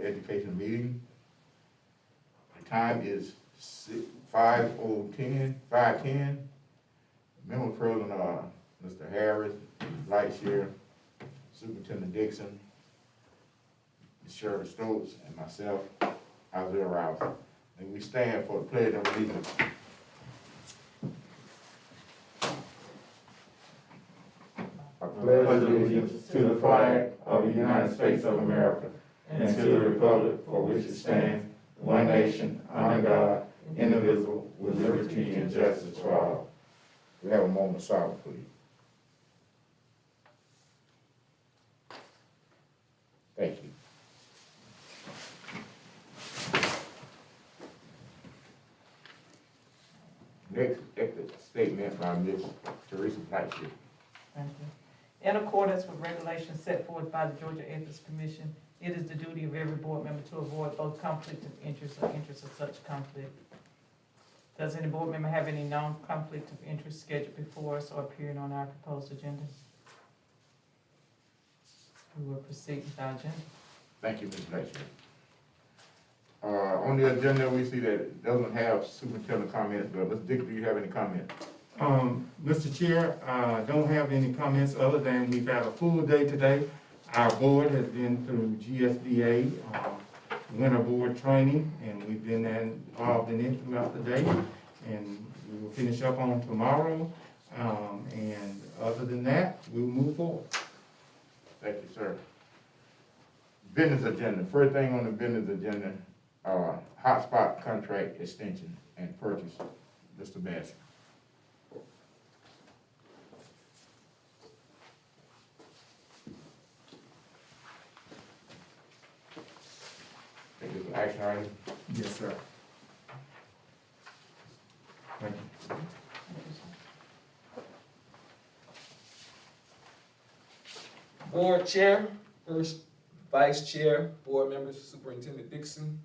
Education meeting. The time is 5:10. Member President, Mr. Harris, Vice Chair, Superintendent Dixon, Ms. Shirley Stokes, and myself, Isaiah Rouse. And we stand for the pledge of allegiance. I pledge allegiance to the flag of the United States of America and to the republic for which it stands, one nation, under God, indivisible, with liberty and justice for all. We have a moment of silence, please. Thank you. Next statement by Ms. Teresa Blackshear. Thank you. In accordance with regulations set forth by the Georgia Ethics Commission, it is the duty of every board member to avoid both conflict of interest or interest of such conflict. Does any board member have any non-conflict of interest scheduled before us or appearing on our proposed agenda? We will proceed with our agenda. Thank you, Ms. Blackshear. On the agenda, we see that it doesn't have superintendent comments, but Mr. Dick, do you have any comments? Mr. Chair, I don't have any comments other than we've had a full day today. Our board has been through GSBA winter board training, and we've been involved in it throughout the day. And we will finish up on tomorrow. And other than that, we'll move forward. Thank you, sir. Business agenda. First thing on the business agenda, hotspot contract extension and purchase. Mr. Bass. Take this action item. Yes, sir. Thank you. Board Chair, First Vice Chair, Board Members, Superintendent Dixon,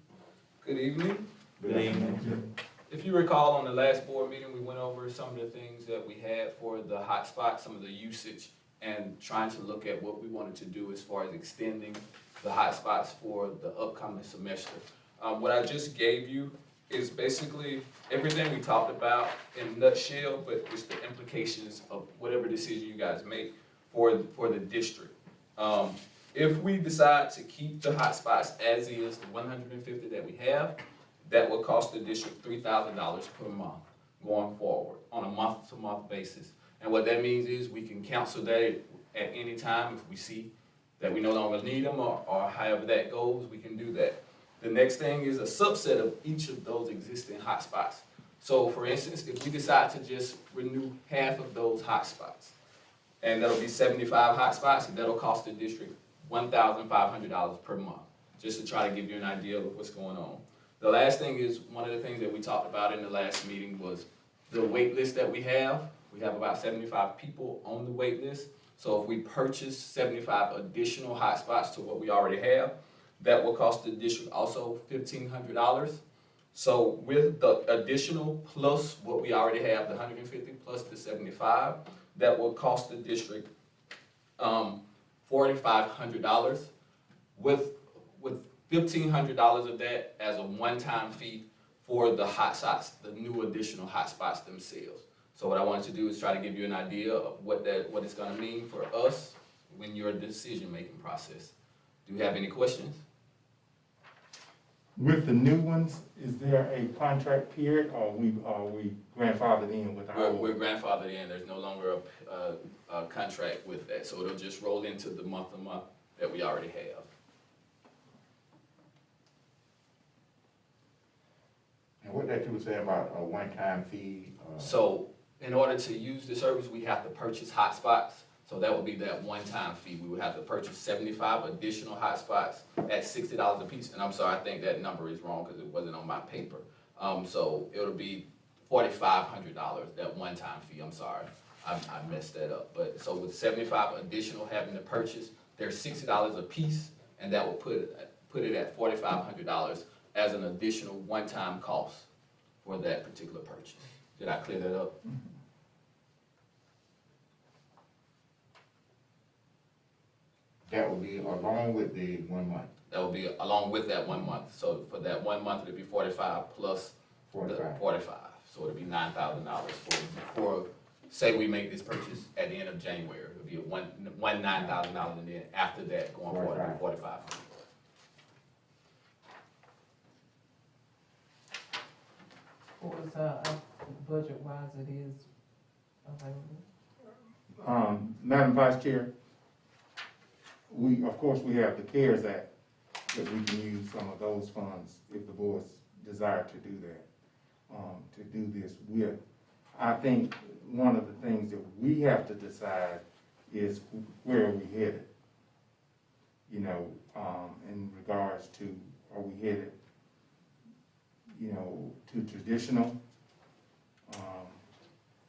good evening. Good evening. If you recall, on the last board meeting, we went over some of the things that we had for the hotspot, some of the usage, and trying to look at what we wanted to do as far as extending the hotspots for the upcoming semester. What I just gave you is basically everything we talked about in a nutshell, but it's the implications of whatever decision you guys make for the district. If we decide to keep the hotspots as is, the 150 that we have, that will cost the district $3,000 per month going forward on a month-to-month basis. And what that means is we can cancel that at any time if we see that we no longer need them or however that goes, we can do that. The next thing is a subset of each of those existing hotspots. So for instance, if we decide to just renew half of those hotspots, and that'll be 75 hotspots, and that'll cost the district $1,500 per month, just to try to give you an idea of what's going on. The last thing is, one of the things that we talked about in the last meeting was the wait list that we have. We have about 75 people on the wait list. So if we purchase 75 additional hotspots to what we already have, that will cost the district also $1,500. So with the additional plus what we already have, the 150 plus the 75, that will cost the district $4,500 with $1,500 of that as a one-time fee for the hotspots, the new additional hotspots themselves. So what I wanted to do is try to give you an idea of what it's going to mean for us when your decision-making process. Do you have any questions? With the new ones, is there a contract period, or are we grandfathered in with our? We're grandfathered in. There's no longer a contract with that, so it'll just roll into the month-to-month that we already have. And what that you were saying about a one-time fee? So in order to use the service, we have to purchase hotspots. So that would be that one-time fee. We would have to purchase 75 additional hotspots at $60 a piece. And I'm sorry, I think that number is wrong because it wasn't on my paper. So it'll be $4,500, that one-time fee. I'm sorry, I messed that up. But so with 75 additional having to purchase, they're $60 a piece, and that will put it at $4,500 as an additional one-time cost for that particular purchase. Did I clear that up? Mm-hmm. That would be along with the 1 month. That would be along with that 1 month. So for that 1 month, it'd be 45 plus the 45. So it'd be $9,000 for, say we make this purchase at the end of January. It'd be one $9,000, and then after that, going forward, it'd be 45. What was, budget-wise it is available? Madam Vice Chair, of course, we have the CARES Act, that we can use some of those funds if the boards desire to do that, to do this with. I think one of the things that we have to decide is where are we headed? You know, in regards to, are we headed, you know, to traditional?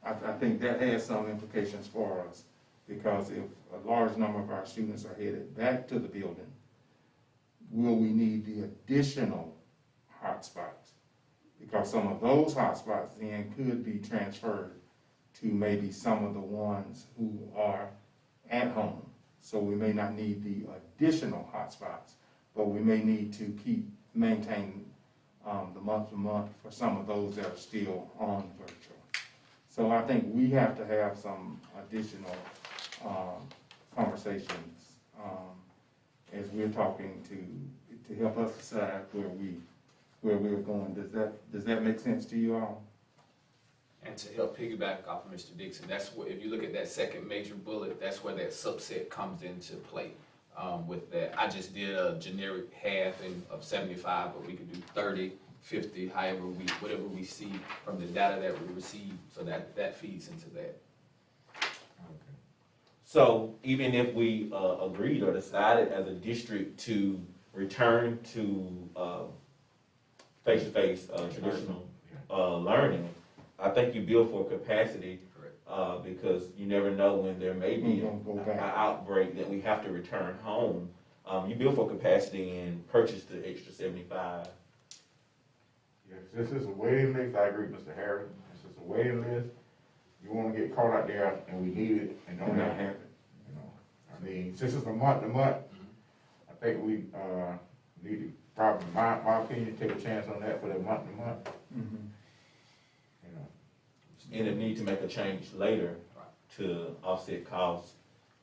I think that has some implications for us, because if a large number of our students are headed back to the building, will we need the additional hotspots? Because some of those hotspots then could be transferred to maybe some of the ones who are at home. So we may not need the additional hotspots, but we may need to maintain the month-to-month for some of those that are still on virtual. So I think we have to have some additional conversations as we're talking to help us decide where we're going. Does that make sense to you all? And to help piggyback off of Mr. Dixon, that's where, if you look at that second major bullet, that's where that subset comes into play. With that, I just did a generic half of 75, but we could do 30, 50, whatever we see from the data that we receive, so that feeds into that. So even if we agreed or decided as a district to return to face-to-face traditional learning, I think you build for capacity, because you never know when there may be an outbreak that we have to return home. You build for capacity and purchase the extra 75. Yes, this is a waiting list. I agree, Mr. Harris. This is a waiting list. You want to get caught out there, and we need it, and don't have it. You know, I mean, since it's a month to month, I think we need to probably, my opinion, take a chance on that for that month to month. You know, And if need to make a change later to offset costs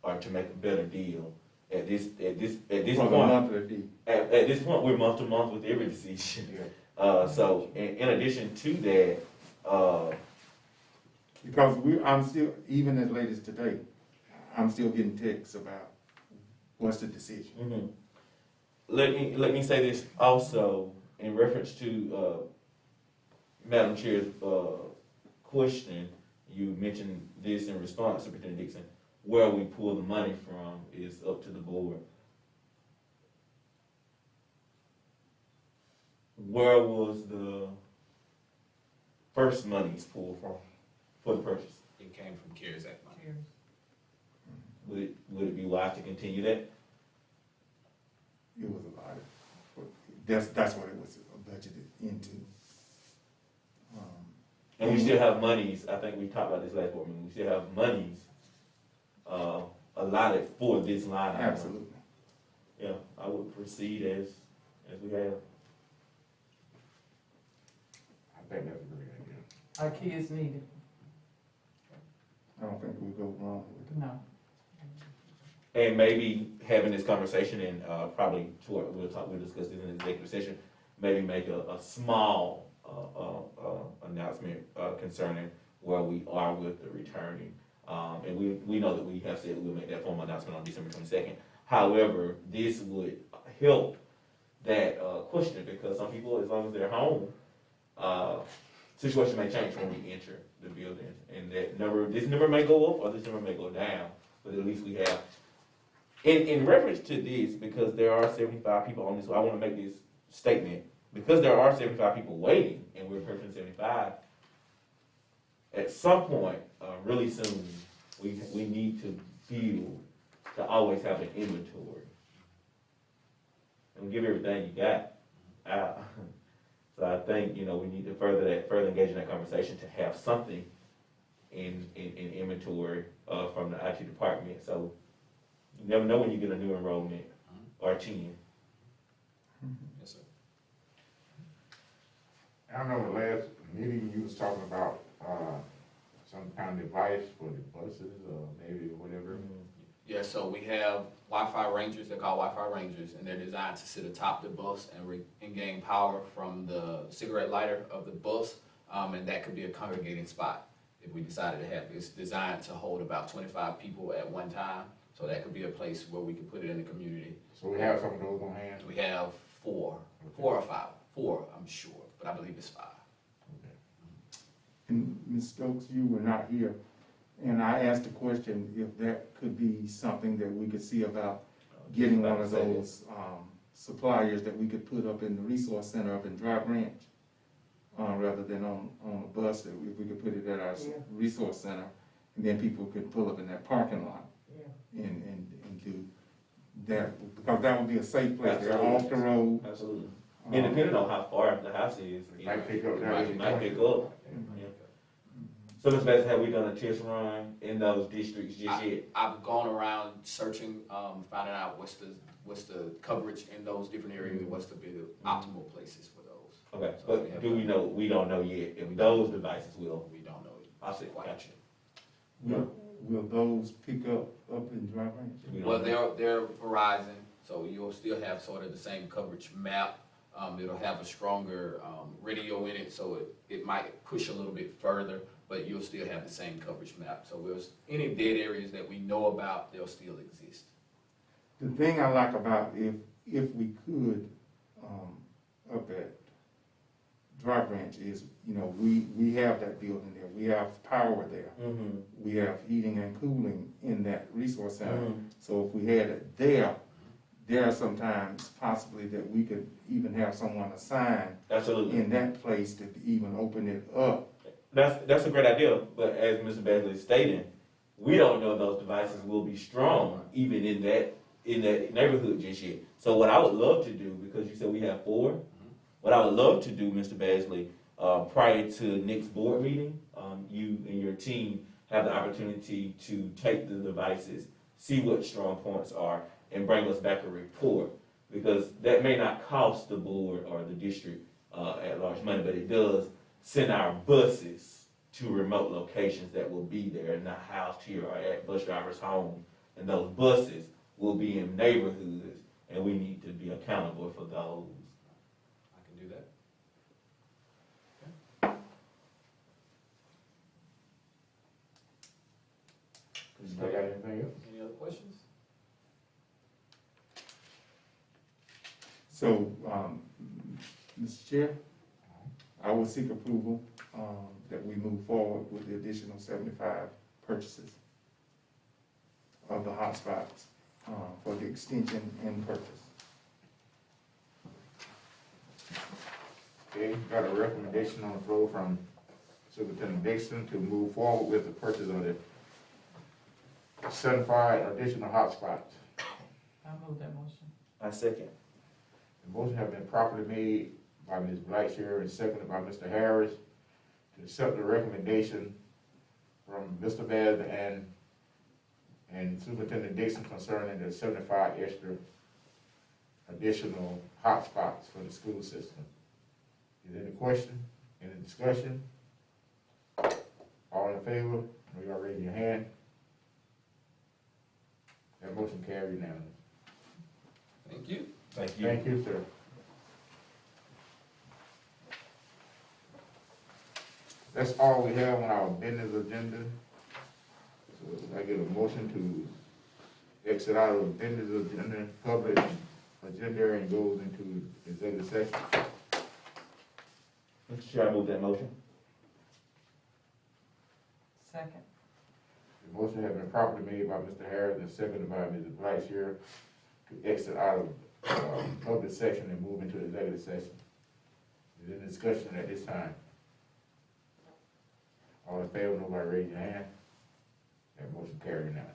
or to make a better deal. At this point, at this point, we're month to month with every decision. Yeah. So in addition to that, Because I'm still, even as late as today, I'm still getting texts about what's the decision. Let me say this also in reference to Madam Chair's question. You mentioned this in response to Superintendent Dixon. Where we pull the money from is up to the board. Where was the first monies pulled from for the purchase? It came from CARES Act money. Cheers. Would it be wise to continue that? It was a lot. That's what it was budgeted into. And we still have monies, I think we talked about this last board meeting, we still have monies allotted for this line item. Absolutely. Yeah, I would proceed as we have. I think that's a great idea. Our kids need it. I don't think we'll go wrong with it. No. And maybe having this conversation and probably we'll discuss this in the executive session, maybe make a small announcement concerning where we are with the returning. And we know that we have said we'll make that formal announcement on December 22nd. However, this would help that question, because some people, as long as they're home, situation may change when we enter the building, and this number may go up or this number may go down, but at least we have. In reference to this, because there are 75 people on this, so I want to make this statement. Because there are 75 people waiting, and we're purchasing 75, at some point, really soon, we need to build to always have an inventory. And give everything you got out. So I think, we need to further engage in that conversation to have something in inventory from the IT department. So you never know when you get a new enrollment or 10. Yes, sir. I know the last meeting you was talking about, some kind of device for the buses or maybe whatever. Yeah, so we have Wi-Fi rangers, they're called Wi-Fi rangers, and they're designed to sit atop the bus and gain power from the cigarette lighter of the bus, and that could be a congregating spot if we decided to have it. It's designed to hold about 25 people at one time, so that could be a place where we could put it in the community. So we have some of those on hand? We have four or five, I'm sure, but I believe it's 5. And Ms. Stokes, you were not here, and I asked the question if that could be something that we could see about getting one of those suppliers that we could put up in the resource center up in Dry Branch, rather than on a bus, that if we could put it at our resource center, and then people could pull up in that parking lot and do that, because that would be a safe place. They're off the road. Absolutely. And depending on how far the house is, It might pick up it might pick up. Yeah. So, Ms. Bass, have we done a test run in those districts just yet? I've gone around searching, finding out what's the coverage in those different areas and what's the optimal places for those. Okay, So but do we know, we don't know yet if those devices will. We don't know. I see, gotcha. Will those pick up in Dry Branch? We don't Well, know. they're Verizon, so you'll still have sort of the same coverage map. It'll have a stronger radio in it, so it might push a little bit further, but you'll still have the same coverage map. So any dead areas that we know about, they'll still exist. The thing I like about if we could, up at Dry Branch is, we have that building there, we have power there. Mm-hmm. We have heating and cooling in that resource center. Mhm. So if we had it there are sometimes possibly that we could even have someone assigned Absolutely. in that place to even open it up. That's a great idea, but as Mr. Bagley is stating, we don't know those devices will be strong even in that neighborhood just yet. So what I would love to do, because you said we have 4, what I would love to do, Mr. Bagley, prior to next board meeting, you and your team have the opportunity to take the devices, see what strong points are, and bring us back a report, because that may not cost the board or the district at large money, but it does send our buses to remote locations that will be there, not housed here or at bus drivers' homes. And those buses will be in neighborhoods, and we need to be accountable for those. I can do that. I got anything else? Any other questions? So, Mr. Chair, I will seek approval that we move forward with the additional 75 purchases of the hotspots for the extension and purchase. Okay, got a recommendation on the floor from Superintendent Dixon to move forward with the purchase of the 75 additional hotspots. I move that motion. I second. The motion has been properly made by Ms. Blackshear and seconded by Mr. Harris to accept the recommendation from Mr. Bass and Superintendent Dixon concerning the 75 extra additional hotspots for the school system. Is there any question, any discussion? All in favor, know y'all raise your hand. That motion carried unanimous. Thank you. Thank you. Thank you, sir. That's all we have on our business agenda. So I get a motion to exit out of business agenda, public agenda, and goes into executive session. Mr. Chair, I move that motion. Second. The motion has been properly made by Mr. Harris and seconded by Mrs. Blackshear to exit out of public section and move into executive session. Is there any discussion at this time? All in favor, nobody raise your hand. That motion carried now.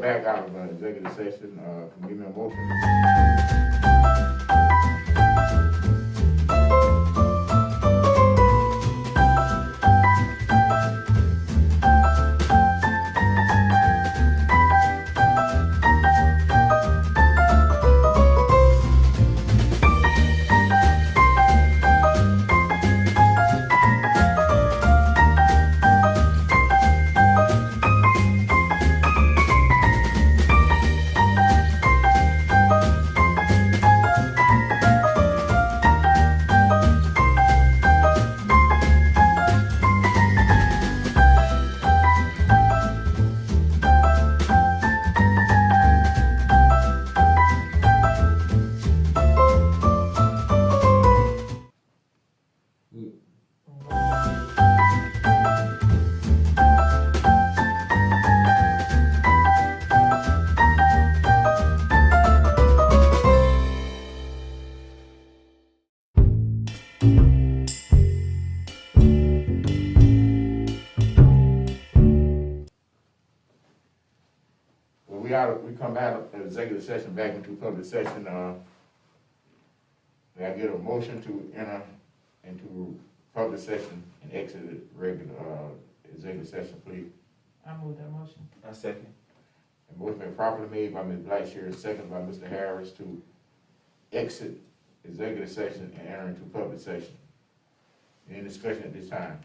back out of executive session. Can you give me a motion? We come out of executive session back into public session. May I get a motion to enter into public session and exit the regular, executive session, please? I move that motion. I second. A motion been properly made by Ms. Blackshear, second by Mr. Harris to exit executive session and enter into public session. Any discussion at this time?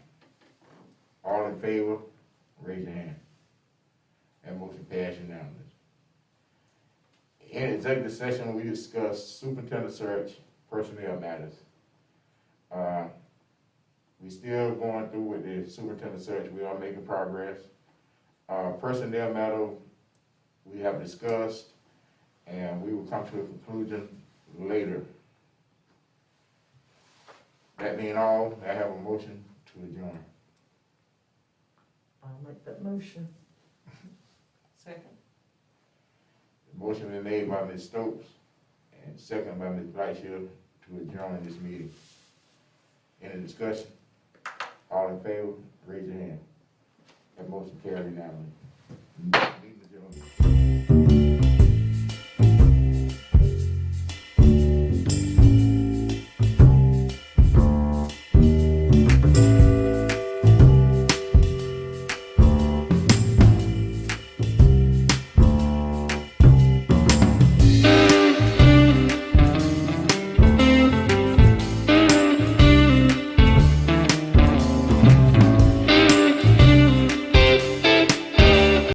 All in favor, raise your hand. That motion passed unanimously. In executive session, we discussed superintendent search, personnel matters. We still going through with the superintendent search. We are making progress. Personnel matter, we have discussed, and we will come to a conclusion later. That being all, I have a motion to adjourn. I'll make that motion. Second. The motion been made by Ms. Stokes and second by Ms. Blackshear to adjourn this meeting. Any discussion? All in favor, raise your hand. That motion carried unanimously. Meeting adjourned.